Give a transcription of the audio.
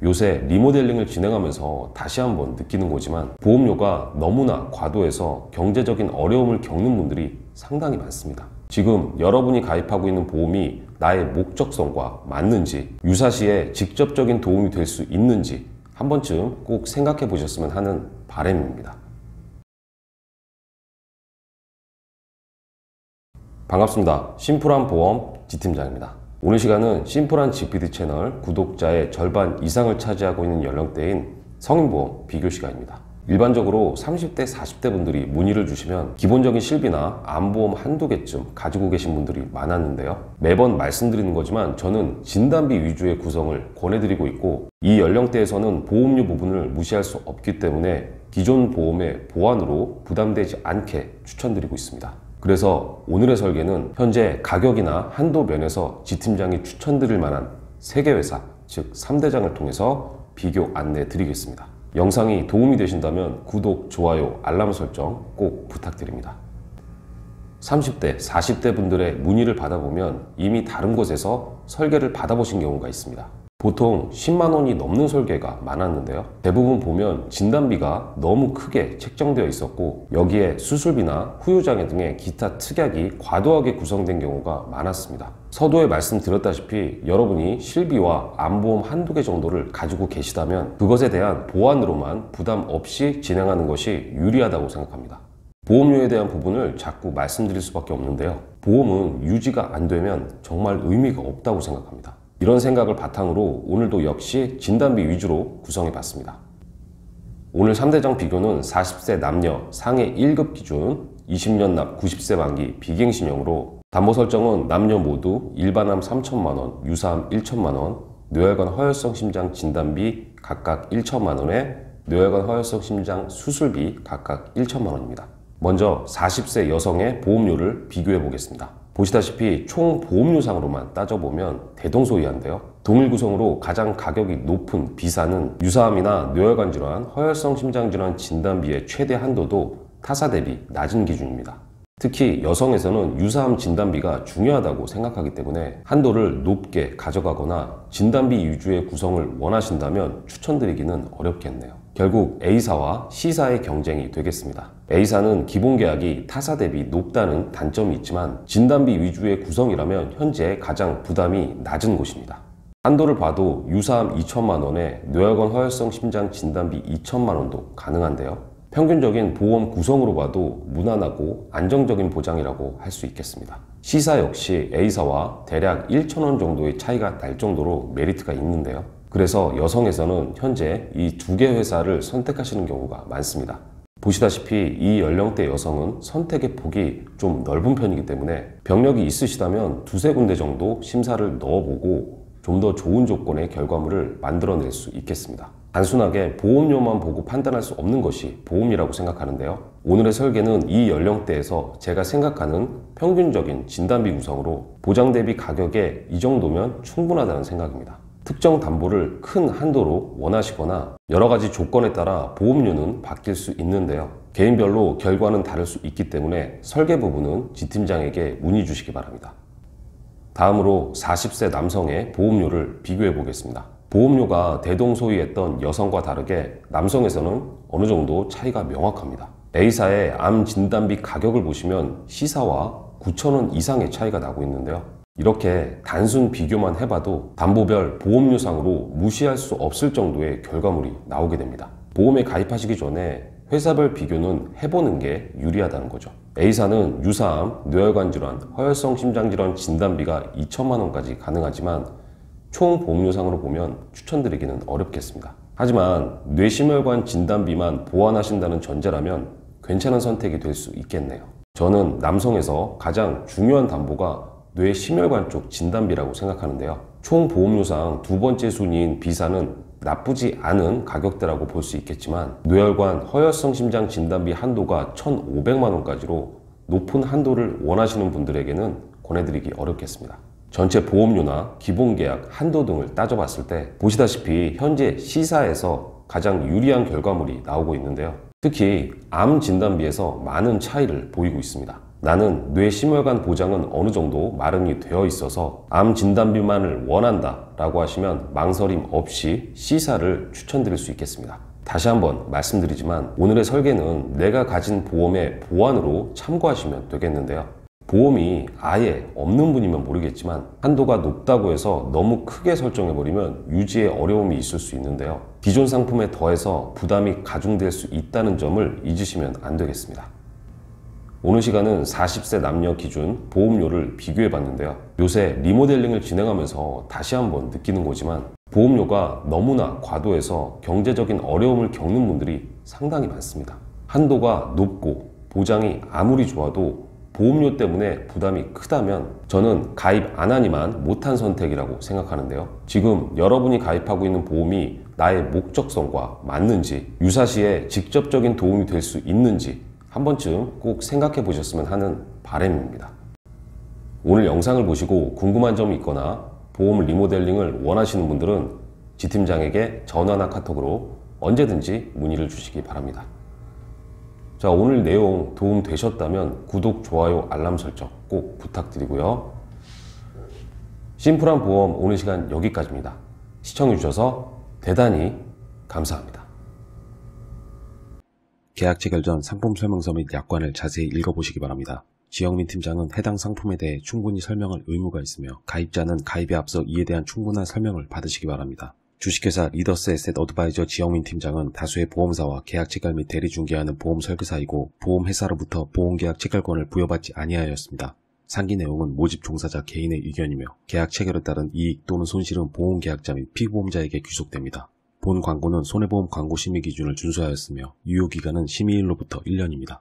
요새 리모델링을 진행하면서 다시 한번 느끼는 거지만 보험료가 너무나 과도해서 경제적인 어려움을 겪는 분들이 상당히 많습니다. 지금 여러분이 가입하고 있는 보험이 나의 목적성과 맞는지, 유사시에 직접적인 도움이 될 수 있는지 한 번쯤 꼭 생각해 보셨으면 하는 바람입니다. 반갑습니다. 심플한 보험 지팀장입니다. 오늘 시간은 심플한 GPD 채널 구독자의 절반 이상을 차지하고 있는 연령대인 성인보험 비교 시간입니다. 일반적으로 30대, 40대 분들이 문의를 주시면 기본적인 실비나 암보험 한두 개쯤 가지고 계신 분들이 많았는데요. 매번 말씀드리는 거지만 저는 진단비 위주의 구성을 권해드리고 있고, 이 연령대에서는 보험료 부분을 무시할 수 없기 때문에 기존 보험의 보완으로 부담되지 않게 추천드리고 있습니다. 그래서 오늘의 설계는 현재 가격이나 한도 면에서 지팀장이 추천드릴 만한 3개 회사, 즉 3대장을 통해서 비교 안내 드리겠습니다. 영상이 도움이 되신다면 구독, 좋아요, 알람 설정 꼭 부탁드립니다. 30대, 40대 분들의 문의를 받아보면 이미 다른 곳에서 설계를 받아보신 경우가 있습니다. 보통 10만 원이 넘는 설계가 많았는데요. 대부분 보면 진단비가 너무 크게 책정되어 있었고, 여기에 수술비나 후유장애 등의 기타 특약이 과도하게 구성된 경우가 많았습니다. 서두에 말씀드렸다시피 여러분이 실비와 암보험 한두 개 정도를 가지고 계시다면 그것에 대한 보완으로만 부담 없이 진행하는 것이 유리하다고 생각합니다. 보험료에 대한 부분을 자꾸 말씀드릴 수밖에 없는데요. 보험은 유지가 안 되면 정말 의미가 없다고 생각합니다. 이런 생각을 바탕으로 오늘도 역시 진단비 위주로 구성해 봤습니다. 오늘 3대장 비교는 40세 남녀 상해 1급 기준 20년 납 90세 만기 비갱신형으로, 담보 설정은 남녀 모두 일반암 3천만 원, 유사암 1천만 원, 뇌혈관 허혈성 심장 진단비 각각 1천만 원에 뇌혈관 허혈성 심장 수술비 각각 1천만 원입니다. 먼저 40세 여성의 보험료를 비교해 보겠습니다. 보시다시피 총 보험료상으로만 따져보면 대동소이한데요. 동일 구성으로 가장 가격이 높은 비사는 유사암이나 뇌혈관 질환, 허혈성 심장 질환 진단비의 최대 한도도 타사 대비 낮은 기준입니다. 특히 여성에서는 유사암 진단비가 중요하다고 생각하기 때문에 한도를 높게 가져가거나 진단비 위주의 구성을 원하신다면 추천드리기는 어렵겠네요. 결국 A사와 C사의 경쟁이 되겠습니다. A사는 기본 계약이 타사 대비 높다는 단점이 있지만 진단비 위주의 구성이라면 현재 가장 부담이 낮은 곳입니다. 한도를 봐도 유사암 2천만 원에 뇌혈관 허혈성 심장 진단비 2천만 원도 가능한데요. 평균적인 보험 구성으로 봐도 무난하고 안정적인 보장이라고 할 수 있겠습니다. C사 역시 A사와 대략 1,000원 정도의 차이가 날 정도로 메리트가 있는데요. 그래서 여성에서는 현재 이 2개 회사를 선택하시는 경우가 많습니다. 보시다시피 이 연령대 여성은 선택의 폭이 좀 넓은 편이기 때문에 병력이 있으시다면 2-3군데 정도 심사를 넣어보고 좀 더 좋은 조건의 결과물을 만들어낼 수 있겠습니다. 단순하게 보험료만 보고 판단할 수 없는 것이 보험이라고 생각하는데요. 오늘의 설계는 이 연령대에서 제가 생각하는 평균적인 진단비 구성으로 보장 대비 가격에 이 정도면 충분하다는 생각입니다. 특정 담보를 큰 한도로 원하시거나 여러 가지 조건에 따라 보험료는 바뀔 수 있는데요. 개인별로 결과는 다를 수 있기 때문에 설계 부분은 지팀장에게 문의 주시기 바랍니다. 다음으로 40세 남성의 보험료를 비교해 보겠습니다. 보험료가 대동소이했던 여성과 다르게 남성에서는 어느 정도 차이가 명확합니다. A사의 암 진단비 가격을 보시면 C사와 9,000원 이상의 차이가 나고 있는데요. 이렇게 단순 비교만 해봐도 담보별 보험료상으로 무시할 수 없을 정도의 결과물이 나오게 됩니다. 보험에 가입하시기 전에 회사별 비교는 해보는 게 유리하다는 거죠. A사는 유사암, 뇌혈관 질환, 허혈성 심장 질환 진단비가 2천만 원까지 가능하지만 총 보험료상으로 보면 추천드리기는 어렵겠습니다. 하지만 뇌심혈관 진단비만 보완하신다는 전제라면 괜찮은 선택이 될 수 있겠네요. 저는 남성에서 가장 중요한 담보가 뇌심혈관 쪽 진단비라고 생각하는데요. 총 보험료상 두 번째 순위인 B사는 나쁘지 않은 가격대라고 볼 수 있겠지만 뇌혈관 허혈성 심장 진단비 한도가 1,500만 원까지로 높은 한도를 원하시는 분들에게는 권해드리기 어렵겠습니다. 전체 보험료나 기본계약 한도 등을 따져봤을 때 보시다시피 현재 C사에서 가장 유리한 결과물이 나오고 있는데요. 특히 암 진단비에서 많은 차이를 보이고 있습니다. 나는 뇌 심혈관 보장은 어느 정도 마련이 되어 있어서 암 진단 비만을 원한다 라고 하시면 망설임 없이 C사를 추천드릴 수 있겠습니다. 다시 한번 말씀드리지만 오늘의 설계는 내가 가진 보험의 보완으로 참고하시면 되겠는데요. 보험이 아예 없는 분이면 모르겠지만 한도가 높다고 해서 너무 크게 설정해버리면 유지에 어려움이 있을 수 있는데요. 기존 상품에 더해서 부담이 가중될 수 있다는 점을 잊으시면 안 되겠습니다. 오늘 시간은 40세 남녀 기준 보험료를 비교해 봤는데요. 요새 리모델링을 진행하면서 다시 한번 느끼는 거지만 보험료가 너무나 과도해서 경제적인 어려움을 겪는 분들이 상당히 많습니다. 한도가 높고 보장이 아무리 좋아도 보험료 때문에 부담이 크다면 저는 가입 안 하니만 못한 선택이라고 생각하는데요. 지금 여러분이 가입하고 있는 보험이 나의 목적성과 맞는지, 유사시에 직접적인 도움이 될 수 있는지 한 번쯤 꼭 생각해 보셨으면 하는 바람입니다. 오늘 영상을 보시고 궁금한 점이 있거나 보험 리모델링을 원하시는 분들은 지팀장에게 전화나 카톡으로 언제든지 문의를 주시기 바랍니다. 자, 오늘 내용 도움 되셨다면 구독, 좋아요, 알람 설정 꼭 부탁드리고요. 심플한 보험 오늘 시간 여기까지입니다. 시청해 주셔서 대단히 감사합니다. 계약 체결 전 상품 설명서 및 약관을 자세히 읽어보시기 바랍니다. 지영민 팀장은 해당 상품에 대해 충분히 설명할 의무가 있으며 가입자는 가입에 앞서 이에 대한 충분한 설명을 받으시기 바랍니다. 주식회사 리더스 에셋 어드바이저 지영민 팀장은 다수의 보험사와 계약 체결 및 대리 중개하는 보험 설계사이고 보험회사로부터 보험계약 체결권을 부여받지 아니하였습니다. 상기 내용은 모집 종사자 개인의 의견이며 계약 체결에 따른 이익 또는 손실은 보험계약자 및 피보험자에게 귀속됩니다. 본 광고는 손해보험 광고 심의 기준을 준수하였으며 유효기간은 심의일로부터 1년입니다.